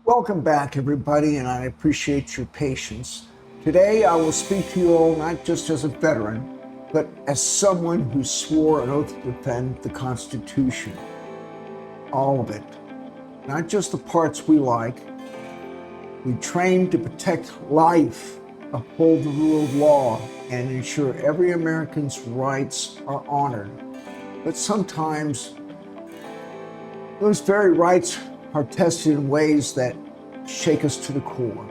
Welcome back, everybody, and I appreciate your patience. Today, I will speak to you all not just as a veteran, but as someone who swore an oath to defend the Constitution. All of it. Not just the parts we like. We train to protect life, uphold the rule of law, and ensure every American's rights are honored. But sometimes those very rights are tested in ways that shake us to the core.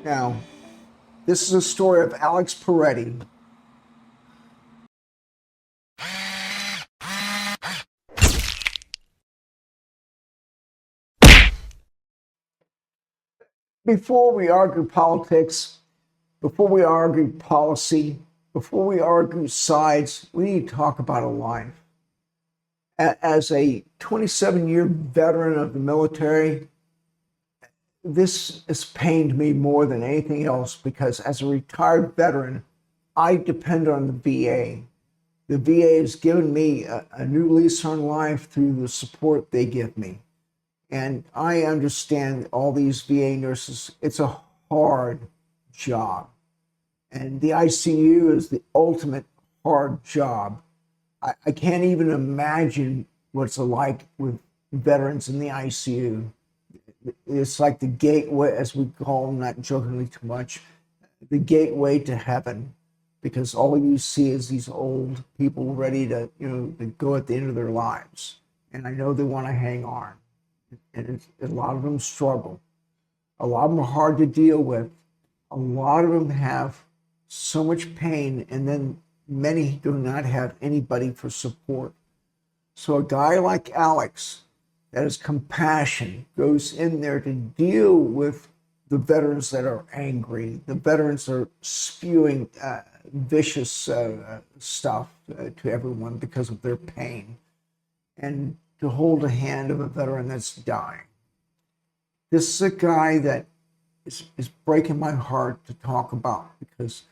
Now, this is a story of Alex Pretti. Before we argue politics, before we argue policy, before we argue sides, we need to talk about a life. As a 27-year veteran of the military, this has pained me more than anything else because as a retired veteran, I depend on the VA. The VA has given me a new lease on life through the support they give me. And I understand all these VA nurses, it's a hard job. And the ICU is the ultimate hard job. I can't even imagine what it's like with veterans in the ICU. It's like the gateway, as we call them, not jokingly too much, the gateway to heaven, because all you see is these old people ready to, to go at the end of their lives. And I know they want to hang on. And a lot of them struggle. A lot of them are hard to deal with. A lot of them have so much pain, and then many do not have anybody for support. So a guy like Alex that has compassion goes in there to deal with the veterans that are angry, the veterans that are spewing vicious stuff to everyone because of their pain, and to hold the hand of a veteran that's dying. This is a guy that is breaking my heart to talk about, because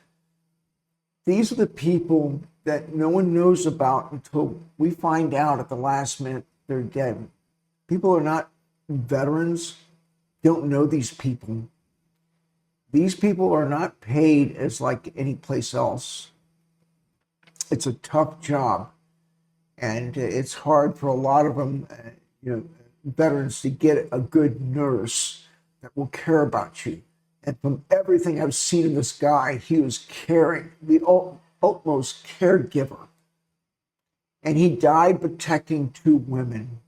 these are the people that no one knows about until we find out at the last minute they're dead. People are not veterans, don't know these people. These people are not paid as like any place else. It's a tough job, and it's hard for a lot of them, veterans, to get a good nurse that will care about you. And from everything I've seen in this guy, he was caring, the utmost caregiver. And he died protecting two women.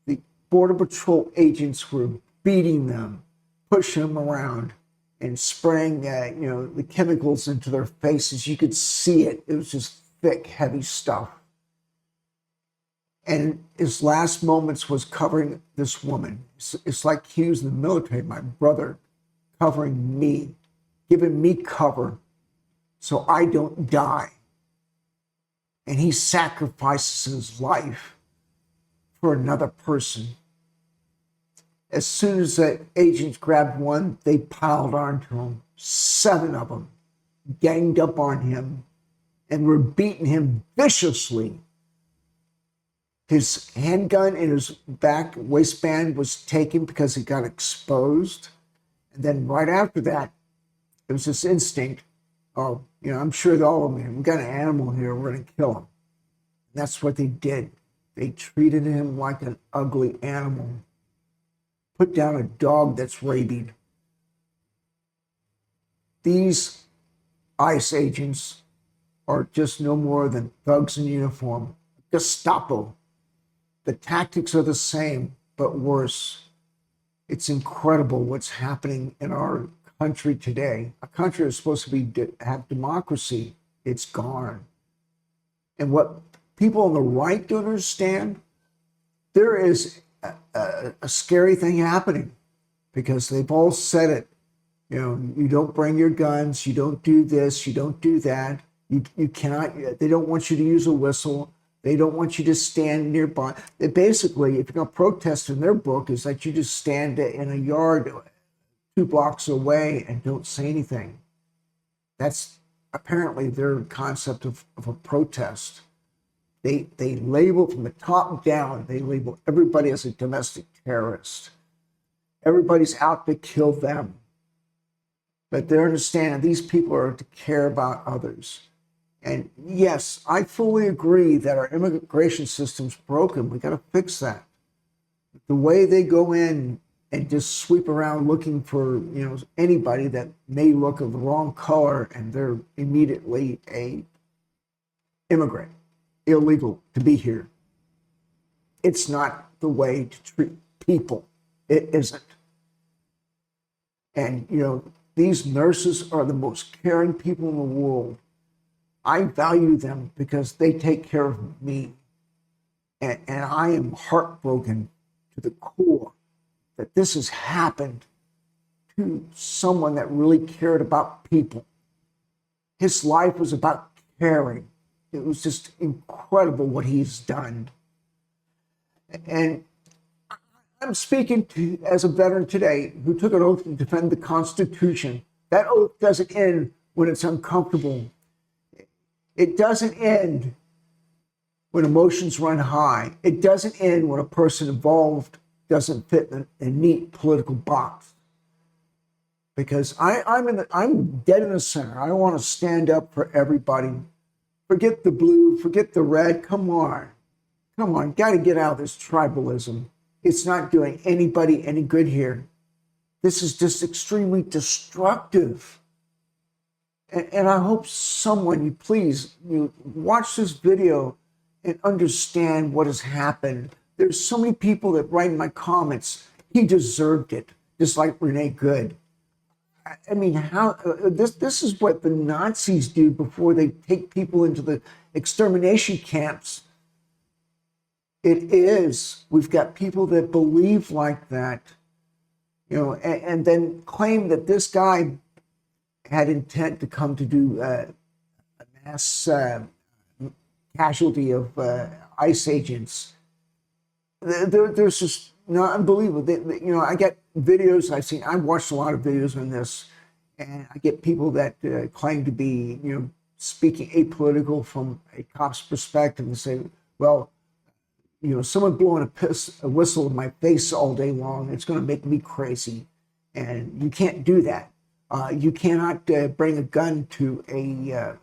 The Border Patrol agents were beating them, pushing them around, and spraying the chemicals into their faces. You could see it. It was just thick, heavy stuff. And his last moments was covering this woman. It's like he was in the military, my brother, covering me, giving me cover so I don't die. And he sacrifices his life for another person. As soon as the agents grabbed one, they piled onto him. 7 of them ganged up on him and were beating him viciously. His handgun in his back waistband was taken because it got exposed. And then right after that, it was this instinct of, I'm sure that all of them, we got an animal here, we're going to kill him. And that's what they did. They treated him like an ugly animal. Put down a dog that's rabid. These ICE agents are just no more than thugs in uniform. Gestapo. The tactics are the same, but worse. It's incredible what's happening in our country today. A country that's supposed to have democracy, it's gone. And what people on the right don't understand, there is a scary thing happening, because they've all said it. You don't bring your guns, you don't do this, you don't do that. You cannot, they don't want you to use a whistle. They don't want you to stand nearby. Basically, if you're going to protest, in their book, is that you just stand in a yard 2 blocks away and don't say anything. That's apparently their concept of a protest. They label from the top down, they label everybody as a domestic terrorist. Everybody's out to kill them. But they understand these people are to care about others. And yes, I fully agree that our immigration system's broken. We got to fix that. The way they go in and just sweep around looking for, anybody that may look of the wrong color, and they're immediately a immigrant, illegal to be here. It's not the way to treat people. It isn't. And, these nurses are the most caring people in the world. I value them because they take care of me. And I am heartbroken to the core that this has happened to someone that really cared about people. His life was about caring. It was just incredible what he's done. And I'm speaking as a veteran today who took an oath to defend the Constitution. That oath doesn't end when it's uncomfortable. It doesn't end when emotions run high. It doesn't end when a person involved doesn't fit in a neat political box. Because I'm dead in the center. I want to stand up for everybody. Forget the blue, forget the red. Come on, got to get out of this tribalism. It's not doing anybody any good here. This is just extremely destructive. And I hope someone, you please, watch this video and understand what has happened. There's so many people that write in my comments, he deserved it, just like Renee Good. I mean, how this is what the Nazis do before they take people into the extermination camps. It is. We've got people that believe like that, and then claim that this guy had intent to come to do a mass casualty of ICE agents. There's just unbelievable. I get videos I've seen. I've watched a lot of videos on this, and I get people that claim to be, speaking apolitical from a cop's perspective and say, well, someone blowing a whistle in my face all day long, it's going to make me crazy. And you can't do that. You cannot bring a gun to a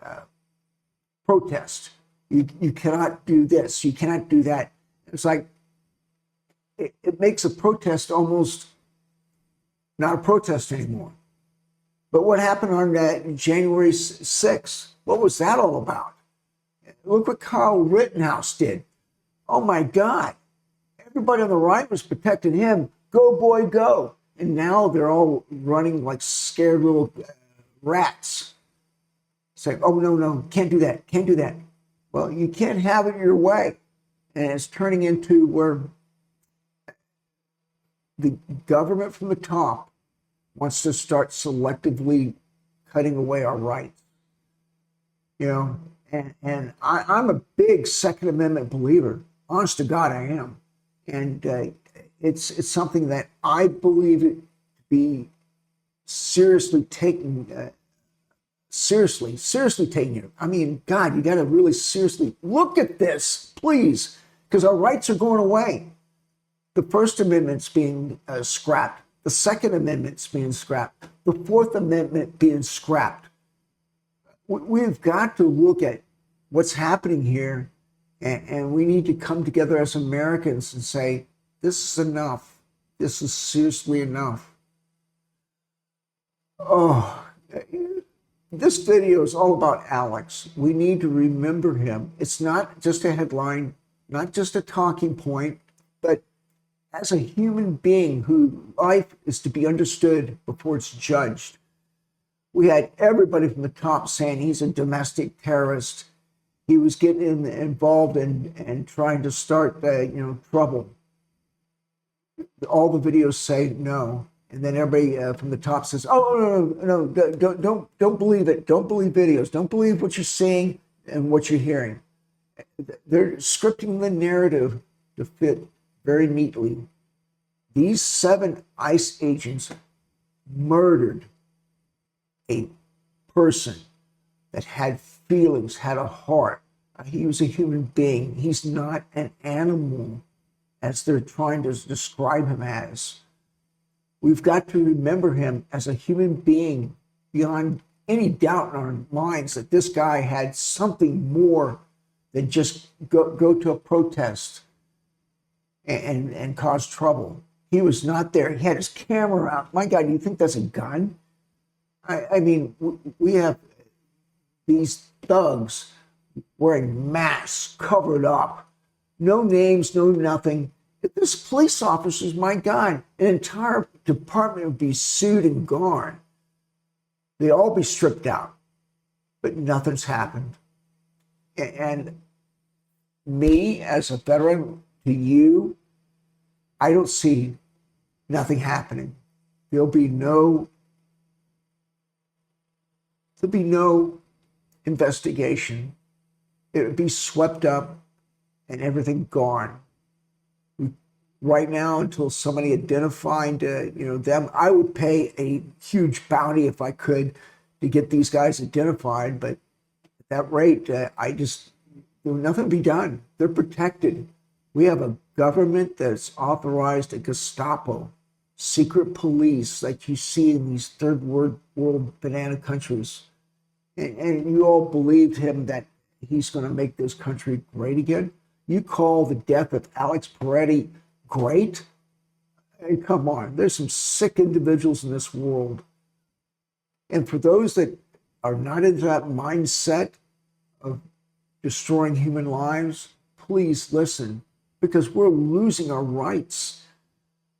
protest. You cannot do this. You cannot do that. It's like, it makes a protest almost not a protest anymore. But what happened on January 6th? What was that all about? Look what Kyle Rittenhouse did. Oh my God. Everybody on the right was protecting him. Go, boy, go. And now they're all running like scared little rats. It's like, oh, no, can't do that. Can't do that. Well, you can't have it your way. And it's turning into where the government from the top wants to start selectively cutting away our rights. And I'm a big Second Amendment believer. Honest to God, I am. And it's something that I believe it to be seriously taken. Seriously taking it. I mean, God, you got to really seriously look at this, please, because our rights are going away. The First Amendment's being scrapped. The Second Amendment's being scrapped. The Fourth Amendment being scrapped. We've got to look at what's happening here, and we need to come together as Americans and say, this is enough. This is seriously enough. Oh, this video is all about Alex. We need to remember him. It's not just a headline, not just a talking point, but as a human being whose life is to be understood before it's judged. We had everybody from the top saying he's a domestic terrorist. He was getting involved and trying to start, trouble. All the videos say no, and then everybody from the top says, "Oh no, don't believe it. Don't believe videos. Don't believe what you're seeing and what you're hearing." They're scripting the narrative to fit very neatly. These 7 ICE agents murdered a person that had feelings, had a heart. He was a human being. He's not an animal as they're trying to describe him as. We've got to remember him as a human being beyond any doubt in our minds that this guy had something more than just go to a protest and cause trouble. He was not there. He had his camera out. My God, do you think that's a gun? I mean, we have these thugs wearing masks, covered up, no names, no nothing. If this police officers, my God, an entire department would be sued and gone. They'd all be stripped out, but nothing's happened. And me, as a veteran, to you, I don't see nothing happening. There'll be no investigation. It would be swept up and everything gone. Right now, until somebody identified, them, I would pay a huge bounty if I could to get these guys identified. But at that rate, there nothing to be done. They're protected. We have a government that's authorized a Gestapo, secret police like you see in these third world banana countries. And you all believed him that he's going to make this country great again. You call the death of Alex Pretti great? Hey, come on. There's some sick individuals in this world. And for those that are not into that mindset of destroying human lives, please listen, because we're losing our rights.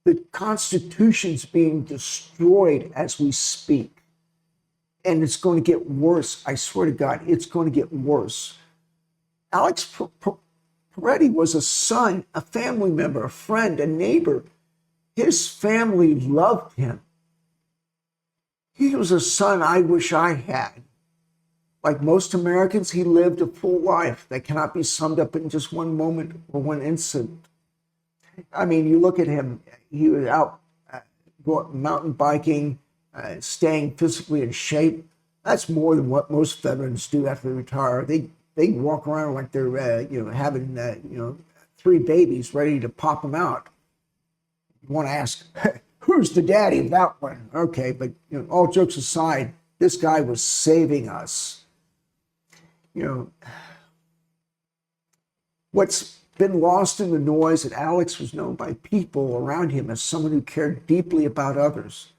The Constitution's being destroyed as we speak. And it's going to get worse. I swear to God, it's going to get worse. Alex Pretti was a son, a family member, a friend, a neighbor. His family loved him. He was a son I wish I had. Like most Americans, he lived a full life that cannot be summed up in just one moment or one incident. I mean, you look at him, he was out mountain biking, staying physically in shape. That's more than what most veterans do after they retire. They walk around like they're having 3 babies ready to pop them out. You want to ask, who's the daddy of that one? Okay, but all jokes aside, this guy was saving us. What's been lost in the noise that Alex was known by people around him as someone who cared deeply about others.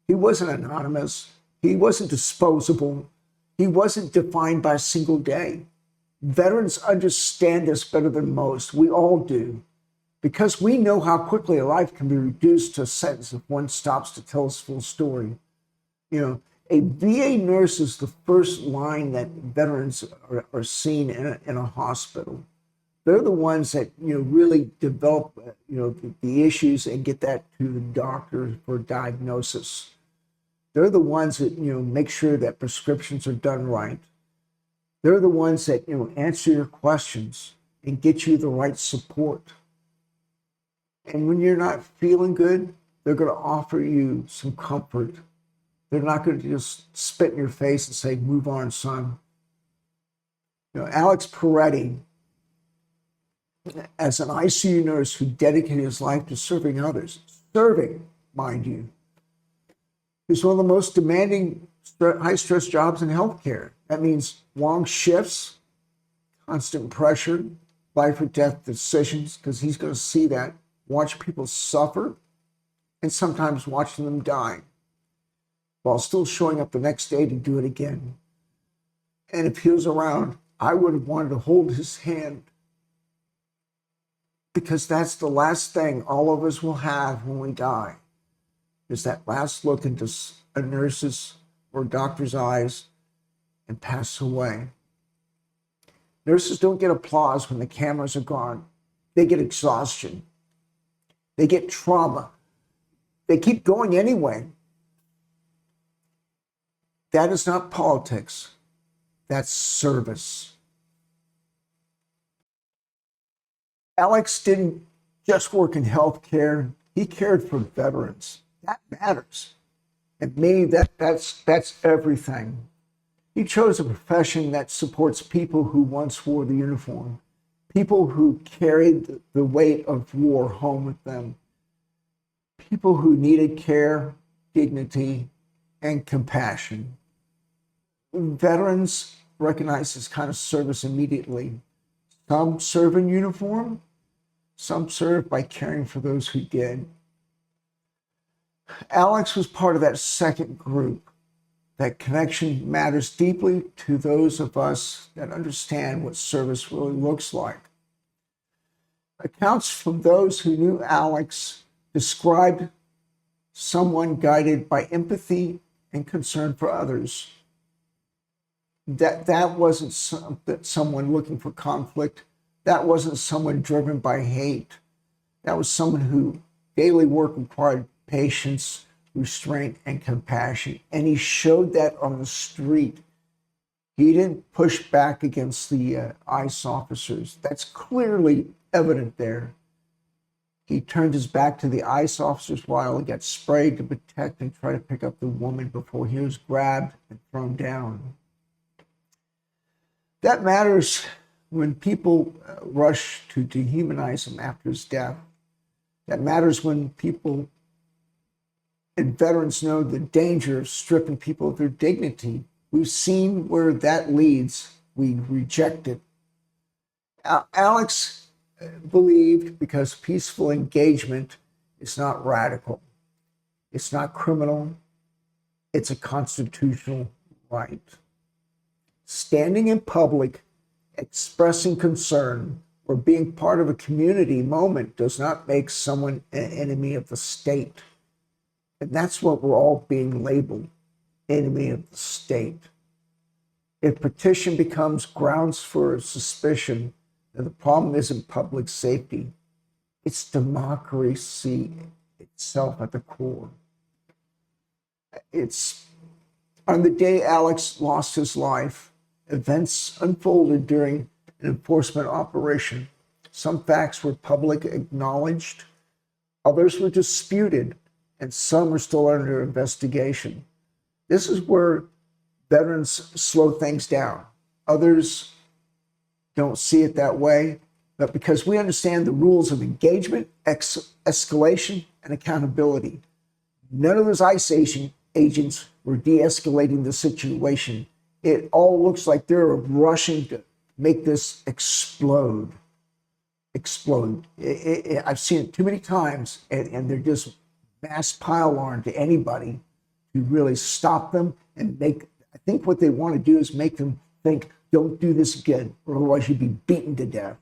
He wasn't anonymous. He wasn't disposable. He wasn't defined by a single day. Veterans understand this better than most. We all do. Because we know how quickly a life can be reduced to a sentence if one stops to tell his full story. A VA nurse is the first line that veterans are seen in a hospital. They're the ones that really develop the issues and get that to the doctor for diagnosis. They're the ones that make sure that prescriptions are done right. They're the ones that answer your questions and get you the right support. And when you're not feeling good, they're going to offer you some comfort. They're not going to just spit in your face and say, "Move on, son." Alex Pretti, as an ICU nurse who dedicated his life to serving others, mind you, is one of the most demanding, high-stress jobs in healthcare. That means long shifts, constant pressure, life or death decisions, because he's going to see that, watch people suffer, and sometimes watching them die, while still showing up the next day to do it again. And if he was around, I would have wanted to hold his hand, because that's the last thing all of us will have when we die, is that last look into a nurse's or doctor's eyes and pass away. Nurses don't get applause when the cameras are gone. They get exhaustion. They get trauma. They keep going anyway. That is not politics. That's service. Alex didn't just work in healthcare. He cared for veterans. That matters. And me, that's everything. He chose a profession that supports people who once wore the uniform, people who carried the weight of war home with them, people who needed care, dignity, and compassion. Veterans recognize this kind of service immediately. Some serve in uniform, some serve by caring for those who did. Alex was part of that second group. That connection matters deeply to those of us that understand what service really looks like. Accounts from those who knew Alex described someone guided by empathy and concern for others. That wasn't someone looking for conflict. That wasn't someone driven by hate. That was someone who daily work required patience, restraint, and compassion. And he showed that on the street. He didn't push back against the ICE officers. That's clearly evident there. He turned his back to the ICE officers while he got sprayed to protect and try to pick up the woman before he was grabbed and thrown down. That matters when people rush to dehumanize him after his death. That matters when people and veterans know the danger of stripping people of their dignity. We've seen where that leads. We reject it. Alex believed because peaceful engagement is not radical. It's not criminal. It's a constitutional right. Standing in public, expressing concern, or being part of a community moment does not make someone an enemy of the state. And that's what we're all being labeled, enemy of the state. If petition becomes grounds for suspicion, then the problem isn't public safety. It's democracy itself at the core. It's on the day Alex lost his life, events unfolded during an enforcement operation. Some facts were public acknowledged, others were disputed, and some are still under investigation. This is where veterans slow things down. Others don't see it that way, but because we understand the rules of engagement, escalation, and accountability. None of those ICE agents were de-escalating the situation. It all looks like they're rushing to make this explode. I've seen it too many times, and they're just mass pile on to anybody to really stop them and I think what they want to do is make them think, don't do this again, or otherwise you'd be beaten to death.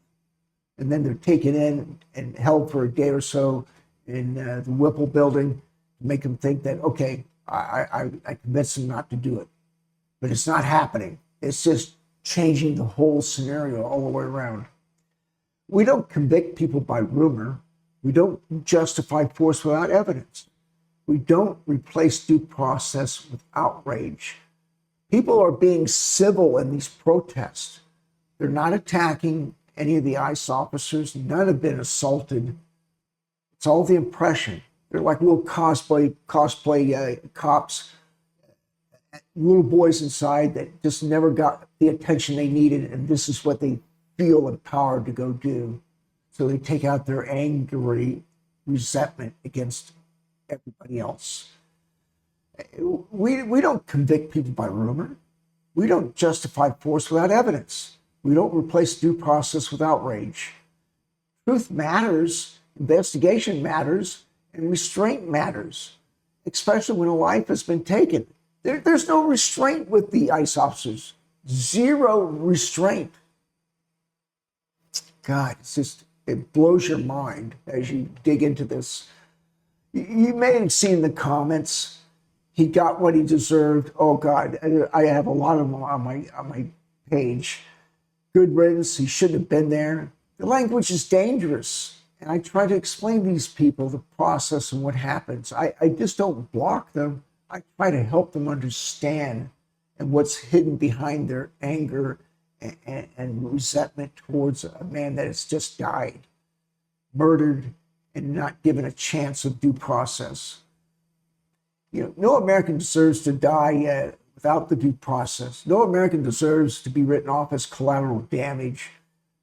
And then they're taken in and held for a day or so in the Whipple building to make them think that, okay, I convinced them not to do it. But it's not happening. It's just changing the whole scenario all the way around. We don't convict people by rumor. We don't justify force without evidence. We don't replace due process with outrage. People are being civil in these protests. They're not attacking any of the ICE officers. None have been assaulted. It's all the impression. They're like little cosplay cops, little boys inside that just never got the attention they needed, and this is what they feel empowered to go do. So they take out their angry resentment against everybody else. We don't convict people by rumor. We don't justify force without evidence. We don't replace due process with outrage. Truth matters, investigation matters, and restraint matters, especially when a life has been taken. There's no restraint with the ICE officers. Zero restraint. God, it blows your mind as you dig into this. You may have seen the comments. He got what he deserved. Oh God, I have a lot of them on my page. Good riddance. He shouldn't have been there. The language is dangerous, and I try to explain to these people the process and what happens. I just don't block them. I try to help them understand and what's hidden behind their anger and resentment towards a man that has just died, murdered, and not given a chance of due process. You know, no American deserves to die without the due process. No American deserves to be written off as collateral damage.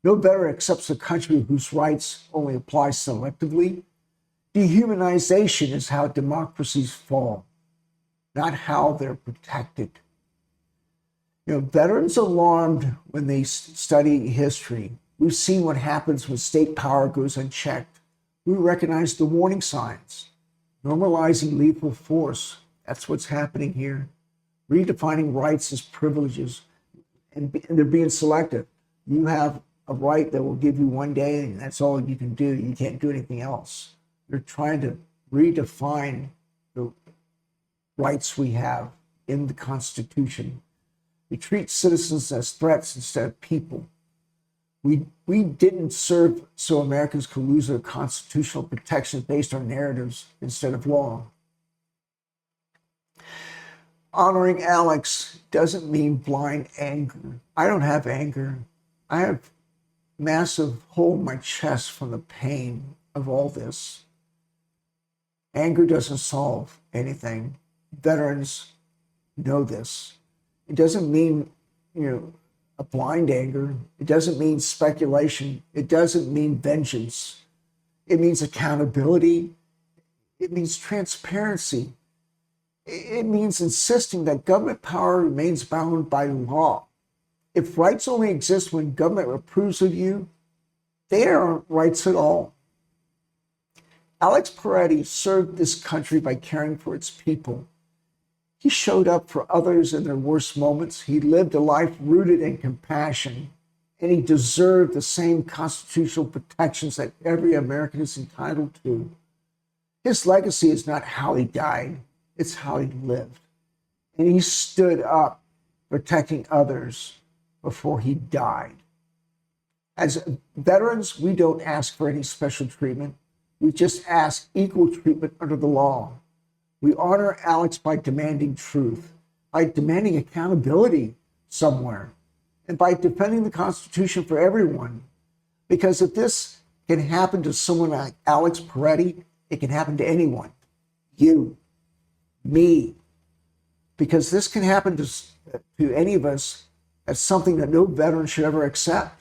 No veteran accepts a country whose rights only apply selectively. Dehumanization is how democracies fall, not how they're protected. Veterans are alarmed when they study history. We've seen what happens when state power goes unchecked. We recognize the warning signs. Normalizing lethal force, that's what's happening here. Redefining rights as privileges, and they're being selective. You have a right that will give you one day, and that's all you can do. You can't do anything else. They're trying to redefine the rights we have in the Constitution. We treat citizens as threats instead of people. We didn't serve so Americans could lose their constitutional protections based on narratives instead of law. Honoring Alex doesn't mean blind anger. I don't have anger. I have massive hole in my chest from the pain of all this. Anger doesn't solve anything. Veterans know this. It doesn't mean, a blind anger. It doesn't mean speculation. It doesn't mean vengeance. It means accountability. It means transparency. It means insisting that government power remains bound by law. If rights only exist when government approves of you, they aren't rights at all. Alex Pretti served this country by caring for its people. He showed up for others in their worst moments. He lived a life rooted in compassion, and he deserved the same constitutional protections that every American is entitled to. His legacy is not how he died, it's how he lived. And he stood up protecting others before he died. As veterans, we don't ask for any special treatment. We just ask equal treatment under the law. We honor Alex by demanding truth, by demanding accountability somewhere, and by defending the Constitution for everyone. Because if this can happen to someone like Alex Pretti, it can happen to anyone. You, me. Because this can happen to any of us as something that no veteran should ever accept.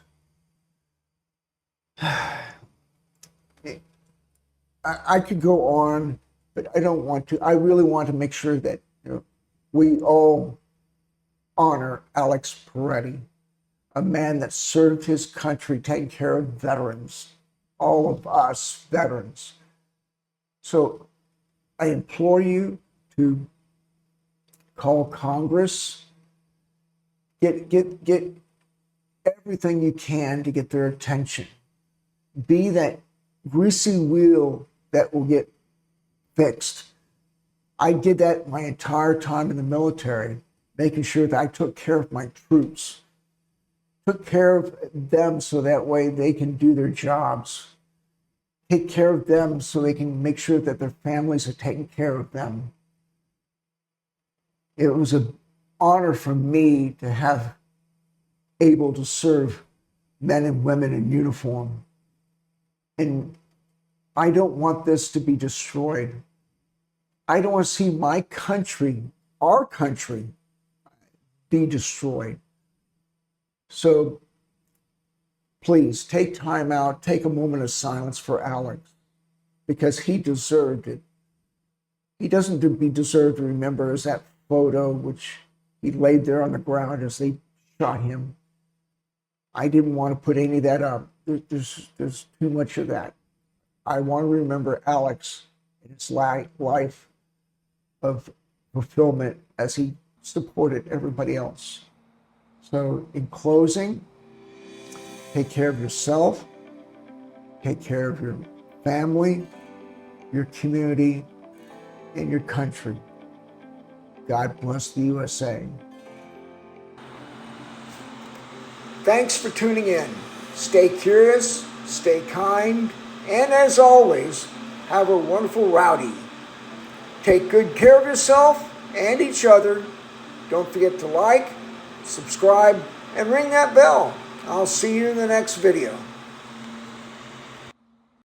I could go on, but I don't want to. I really want to make sure that we all honor Alex Pretti, a man that served his country, taking care of veterans, all of us veterans. So I implore you to call Congress, get everything you can to get their attention. Be that greasy wheel that will get fixed. I did that my entire time in the military, making sure that I took care of my troops, took care of them so that way they can do their jobs, take care of them so they can make sure that their families are taking care of them. It was an honor for me to have able to serve men and women in uniform. And I don't want this to be destroyed. I don't want to see my country, our country, be destroyed. So please take time out, take a moment of silence for Alex, because he deserved it. He doesn't deserve to remember as that photo which he laid there on the ground as they shot him. I didn't want to put any of that up. There's too much of that. I want to remember Alex in his life of fulfillment as he supported everybody else. So in closing, take care of yourself, take care of your family, your community, and your country. God bless the USA. Thanks for tuning in. Stay curious, stay kind, and as always, have a wonderful rowdy. Take good care of yourself and each other. Don't forget to like, subscribe, and ring that bell. I'll see you in the next video.